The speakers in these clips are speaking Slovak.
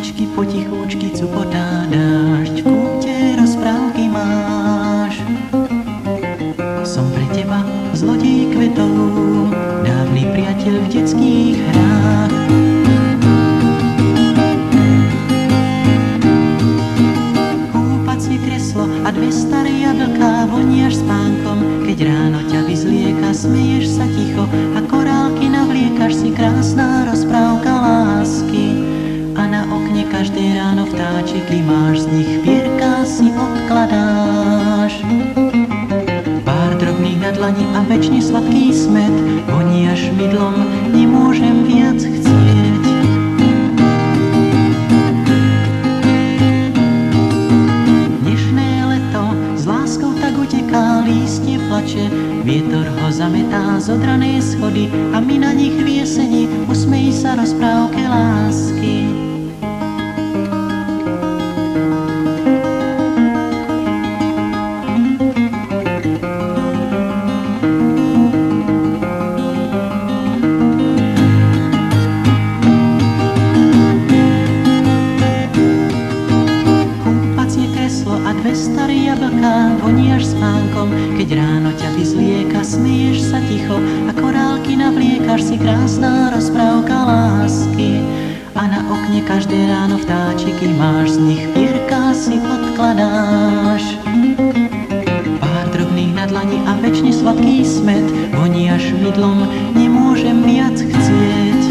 Maličky potichúčky cupotá dážď, v kúte rozprávky máš. Som pre teba zlodej kvetov, dávny priateľ v detských hrách. Kúpacie kreslo a dve staré jablká vonia spánkom, keď ráno ťa vyzlieka, smeješ sa ticho a korálky navliekaš, si krásna rozprávka lásky. A na okne každé ráno vtáčiky máš, z nich pierka si odkladáš. Pár drobných na dlani a večne sladký smet, voniaš mydlom, nemôžem viac chcieť. Dnešné leto s láskou tak uteká, lístie plače, vietor ho zametá z odrané schody a my na nich v jeseni usmej sa rozprávke lásky. Dve staré jablká voniaš spánkom, keď ráno ťa vyzlieka, smeješ sa ticho a korálky navliekaš, si krásna rozprávka lásky. A na okne každé ráno vtáčiky máš, z nich pierka si odkladáš. Pár drobných na dlani a večne sladký smet, voniaš mydlom, nemôžem viac chcieť.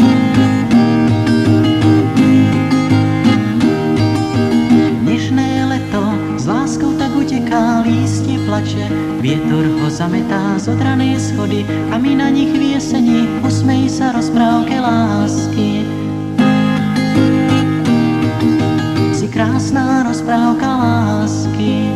Lístie plače, vietor ho zametá z odrané schody a my na nich v jeseni usmej sa rozprávke lásky. Si krásna rozprávka lásky.